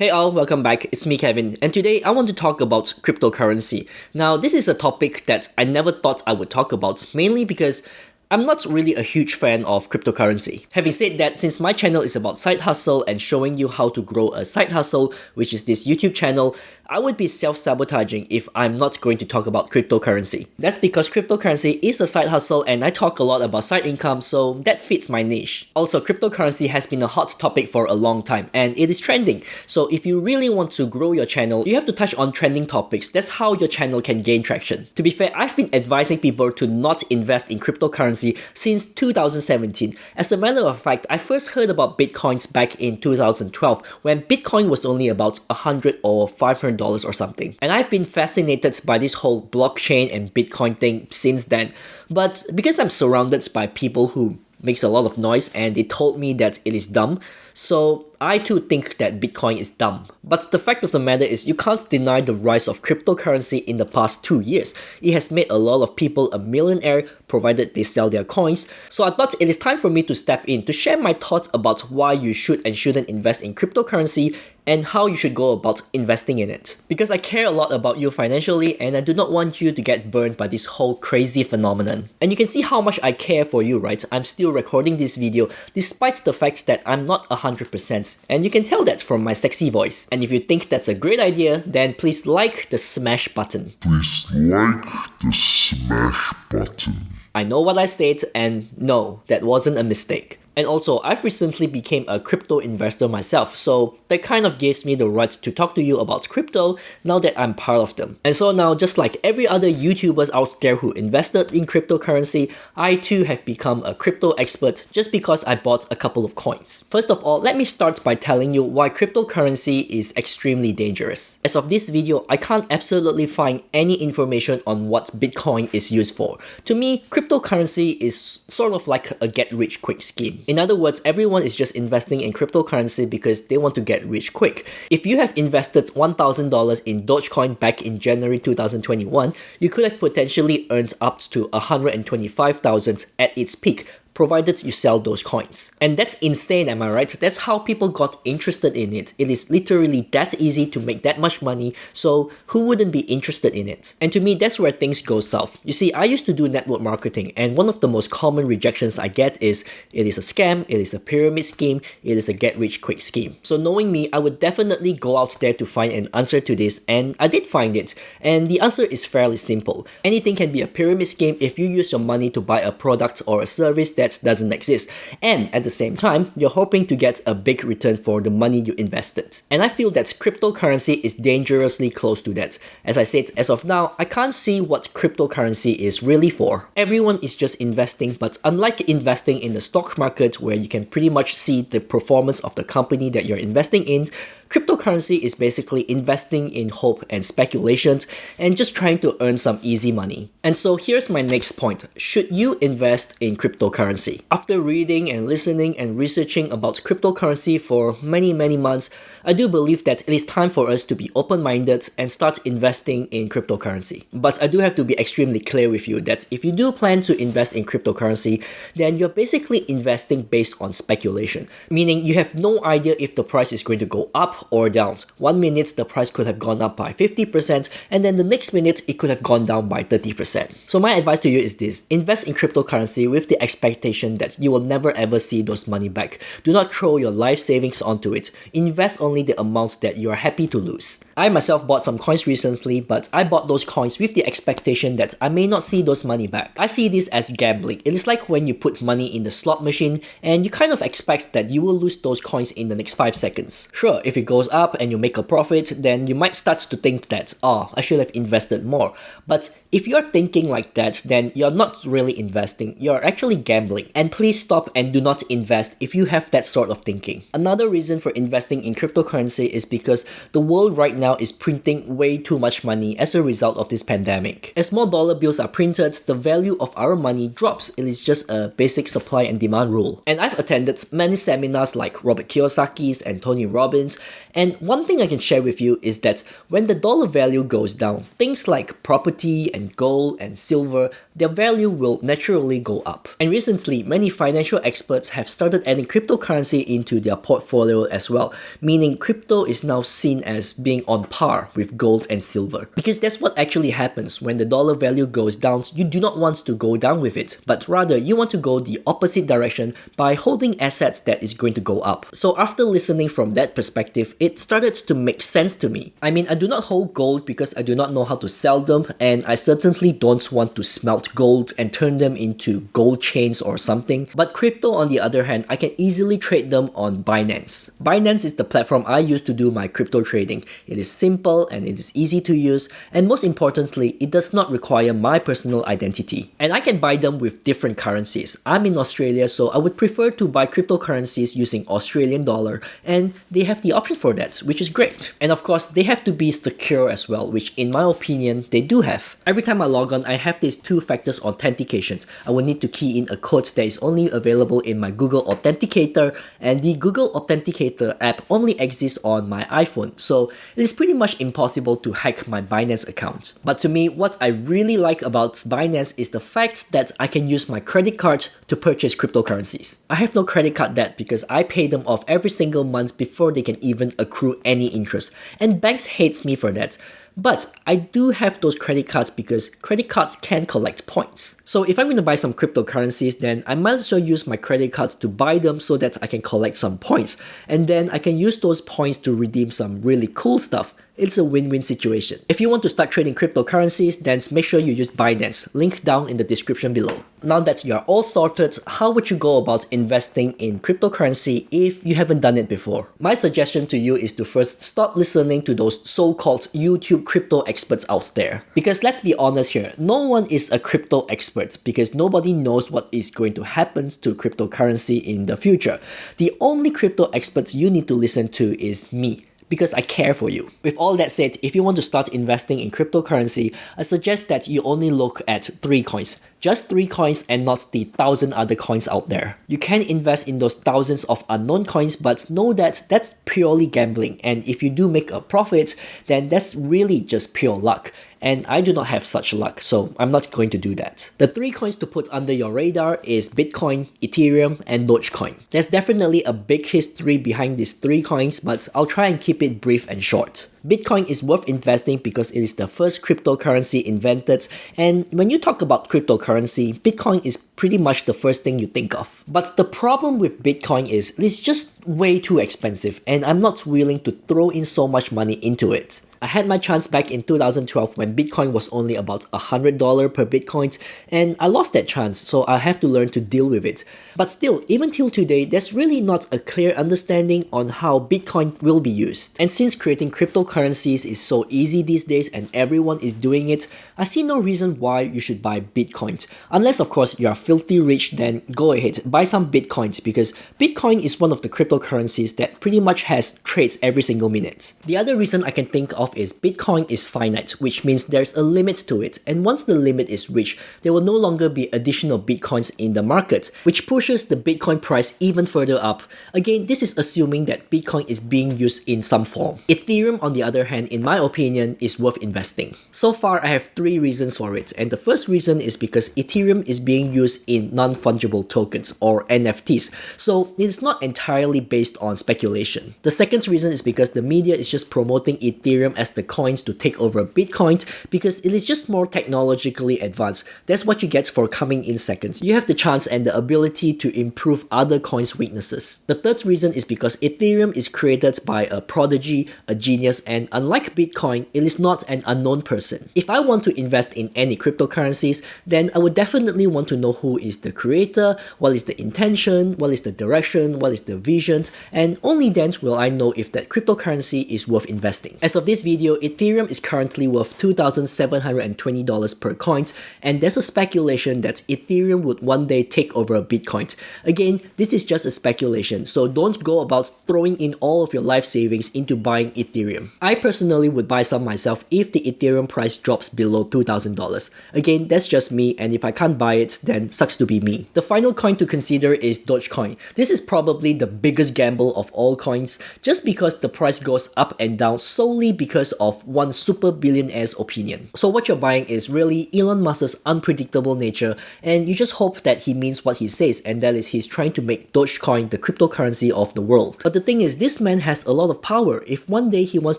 Hey all, welcome back. It's me Kevin, and today I want to talk about cryptocurrency. Now, this is a topic that I never thought I would talk about, mainly because I'm not really a huge fan of cryptocurrency. Having said that, since my channel is about side hustle and showing you how to grow a side hustle, which is this YouTube channel, I would be self-sabotaging if I'm not going to talk about cryptocurrency. That's because cryptocurrency is a side hustle and I talk a lot about side income, so that fits my niche. Also, cryptocurrency has been a hot topic for a long time and it is trending. So if you really want to grow your channel, you have to touch on trending topics. That's how your channel can gain traction. To be fair, I've been advising people to not invest in cryptocurrency since 2017. As a matter of fact, I first heard about Bitcoins back in 2012 when Bitcoin was only about $100 or $500 or something. And I've been fascinated by this whole blockchain and Bitcoin thing since then. But because I'm surrounded by people who makes a lot of noise and they told me that it is dumb, so I too think that Bitcoin is dumb. But the fact of the matter is you can't deny the rise of cryptocurrency in the past 2 years. It has made a lot of people a millionaire provided they sell their coins. So I thought it is time for me to step in to share my thoughts about why you should and shouldn't invest in cryptocurrency and how you should go about investing in it. Because I care a lot about you financially and I do not want you to get burned by this whole crazy phenomenon. And you can see how much I care for you, right? I'm still recording this video despite the fact that I'm not 100%. And you can tell that from my sexy voice. And if you think that's a great idea, then please like the smash button. Please like the smash button. I know what I said, and no, that wasn't a mistake. And also, I've recently became a crypto investor myself, so that kind of gives me the right to talk to you about crypto now that I'm part of them. And so now, just like every other YouTubers out there who invested in cryptocurrency, I too have become a crypto expert just because I bought a couple of coins. First of all, let me start by telling you why cryptocurrency is extremely dangerous. As of this video, I can't absolutely find any information on what Bitcoin is used for. To me, cryptocurrency is sort of like a get-rich-quick scheme. In other words, everyone is just investing in cryptocurrency because they want to get rich quick. If you have invested $1,000 in Dogecoin back in January 2021, you could have potentially earned up to $125,000 at its peak, provided you sell those coins. And that's insane, am I right? That's how people got interested in it. It is literally that easy to make that much money, so who wouldn't be interested in it? And to me, that's where things go south. You see, I used to do network marketing, and one of the most common rejections I get is, it is a scam, it is a pyramid scheme, it is a get-rich-quick scheme. So knowing me, I would definitely go out there to find an answer to this, and I did find it. And the answer is fairly simple. Anything can be a pyramid scheme if you use your money to buy a product or a service that doesn't exist, and at the same time you're hoping to get a big return for the money you invested. And I feel that cryptocurrency is dangerously close to that. As I said, as of now, I can't see what cryptocurrency is really for. Everyone is just investing, but unlike investing in the stock market where you can pretty much see the performance of the company that you're investing in, cryptocurrency is basically investing in hope and speculations and just trying to earn some easy money. And so here's my next point. Should you invest in cryptocurrency? After reading and listening and researching about cryptocurrency for many months, I do believe that it is time for us to be open-minded and start investing in cryptocurrency. But I do have to be extremely clear with you that if you do plan to invest in cryptocurrency, then you're basically investing based on speculation, meaning you have no idea if the price is going to go up or down. 1 minute the price could have gone up by 50%, and then the next minute it could have gone down by 30%. So my advice to you is this: invest in cryptocurrency with the expectation that you will never ever see those money back. Do not throw your life savings onto it. Invest only the amount that you are happy to lose. I myself bought some coins recently, but I bought those coins with the expectation that I may not see those money back. I see this as gambling. It is like when you put money in the slot machine and you kind of expect that you will lose those coins in the next 5 seconds. Sure, if it goes up and you make a profit, then you might start to think that, oh, I should have invested more. But if you're thinking like that, then you're not really investing, you're actually gambling. And please stop and do not invest if you have that sort of thinking. Another reason for investing in cryptocurrency is because the world right now is printing way too much money as a result of this pandemic. As more dollar bills are printed, the value of our money drops. It is just a basic supply and demand rule. And I've attended many seminars like Robert Kiyosaki's and Tony Robbins, and one thing I can share with you is that when the dollar value goes down, things like property and gold and silver, their value will naturally go up. And recently recently, many financial experts have started adding cryptocurrency into their portfolio as well, meaning crypto is now seen as being on par with gold and silver. Because that's what actually happens when the dollar value goes down. You do not want to go down with it, but rather you want to go the opposite direction by holding assets that is going to go up. So after listening from that perspective, it started to make sense to me. I mean, I do not hold gold because I do not know how to sell them, and I certainly don't want to smelt gold and turn them into gold chains or something. But crypto, on the other hand, I can easily trade them on Binance. Binance is the platform I use to do my crypto trading. It is simple and it is easy to use, and most importantly, it does not require my personal identity. And I can buy them with different currencies. I'm in Australia, so I would prefer to buy cryptocurrencies using Australian dollar, and they have the option for that, which is great. And of course, they have to be secure as well, which in my opinion, they do have. Every time I log on, I have these two-factor authentication. I will need to key in a code that is only available in my Google Authenticator, and the Google Authenticator app only exists on my iPhone, so it is pretty much impossible to hack my Binance account. But to me, what I really like about Binance is the fact that I can use my credit card to purchase cryptocurrencies. I have no credit card debt because I pay them off every single month before they can even accrue any interest, and banks hate me for that. But I do have those credit cards because credit cards can collect points. So if I'm going to buy some cryptocurrencies, then I might as well use my credit cards to buy them so that I can collect some points. And then I can use those points to redeem some really cool stuff. It's a win-win situation. If you want to start trading cryptocurrencies, then make sure you use Binance, link down in the description below. Now that you are all sorted, how would you go about investing in cryptocurrency if you haven't done it before? My suggestion to you is to first stop listening to those so-called YouTube crypto experts out there. Because let's be honest here, no one is a crypto expert because nobody knows what is going to happen to cryptocurrency in the future. The only crypto experts you need to listen to is me, because I care for you. With all that said, if you want to start investing in cryptocurrency, I suggest that you only look at 3 coins. Just 3 coins and not the 1,000 other coins out there. You can invest in those thousands of unknown coins, but know that that's purely gambling. And if you do make a profit, then that's really just pure luck. And I do not have such luck, so I'm not going to do that. The 3 coins to put under your radar is Bitcoin, Ethereum, and Dogecoin. There's definitely a big history behind these 3 coins, but I'll try and keep it brief and short. Bitcoin is worth investing because it is the first cryptocurrency invented, and when you talk about cryptocurrency, Bitcoin is pretty much the first thing you think of. But the problem with Bitcoin is it's just way too expensive, and I'm not willing to throw in so much money into it. I had my chance back in 2012 when Bitcoin was only about $100 per Bitcoin, and I lost that chance, so I have to learn to deal with it. But still, even till today, there's really not a clear understanding on how Bitcoin will be used. And since creating cryptocurrencies is so easy these days and everyone is doing it, I see no reason why you should buy Bitcoin. Unless of course you are filthy rich, then go ahead, buy some Bitcoins, because Bitcoin is one of the cryptocurrencies that pretty much has trades every single minute. The other reason I can think of is Bitcoin is finite, which means there's a limit to it, and once the limit is reached, there will no longer be additional Bitcoins in the market, which pushes the Bitcoin price even further up. Again, this is assuming that Bitcoin is being used in some form. Ethereum, on the other hand, in my opinion, is worth investing. So far, I have 3 reasons for it, and the first reason is because Ethereum is being used in non-fungible tokens, or NFTs, so it is not entirely based on speculation. The second reason is because the media is just promoting Ethereum as the coins to take over Bitcoin because it is just more technologically advanced. That's what you get for coming in second. You have the chance and the ability to improve other coins' weaknesses. The third reason is because Ethereum is created by a prodigy, a genius, and unlike Bitcoin, it is not an unknown person. If I want to invest in any cryptocurrencies, then I would definitely want to know who is the creator, what is the intention, what is the direction, what is the vision, and only then will I know if that cryptocurrency is worth investing. As of this video, Ethereum is currently worth $2,720 per coin, and there's a speculation that Ethereum would one day take over Bitcoin. Again, this is just a speculation, so don't go about throwing in all of your life savings into buying Ethereum. I personally would buy some myself if the Ethereum price drops below $2,000. Again, that's just me, and if I can't buy it, then sucks to be me. The final coin to consider is Dogecoin. This is probably the biggest gamble of all coins, just because the price goes up and down solely because because of one super billionaire's opinion. So what you're buying is really Elon Musk's unpredictable nature, and you just hope that he means what he says, and that is he's trying to make Dogecoin the cryptocurrency of the world. But the thing is, this man has a lot of power. If one day he wants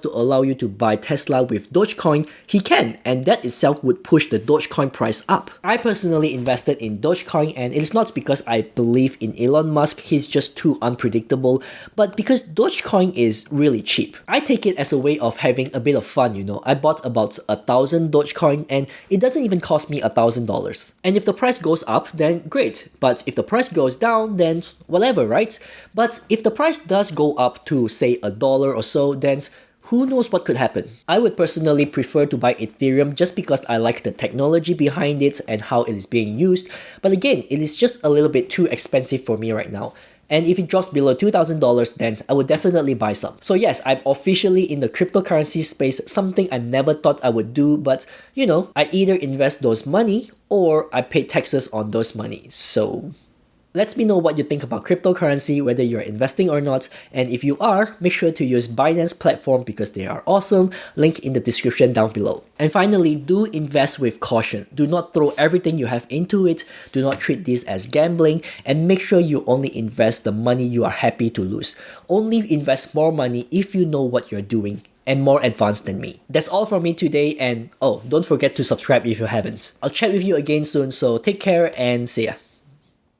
to allow you to buy Tesla with Dogecoin, he can, and that itself would push the Dogecoin price up. I personally invested in Dogecoin, and it's not because I believe in Elon Musk, he's just too unpredictable, but because Dogecoin is really cheap. I take it as a way of having a bit of fun, you know. I bought about 1,000 Dogecoin and it doesn't even cost me $1,000. And if the price goes up, then great. But if the price goes down, then whatever, right? But if the price does go up to say $1 or so, then who knows what could happen. I would personally prefer to buy Ethereum just because I like the technology behind it and how it is being used. But again, it is just a little bit too expensive for me right now. And if it drops below $2,000, then I would definitely buy some. So yes, I'm officially in the cryptocurrency space, something I never thought I would do, but you know, I either invest those money or I pay taxes on those money. So let me know what you think about cryptocurrency, whether you're investing or not, and if you are, make sure to use Binance platform because they are awesome. Link in the description down below. And finally, do invest with caution. Do not throw everything you have into it. Do not treat this as gambling, and make sure you only invest the money you are happy to lose. Only invest more money if you know what you're doing and more advanced than me. That's all from me today, and oh, don't forget to subscribe if you haven't. I'll chat with you again soon, so take care and see ya.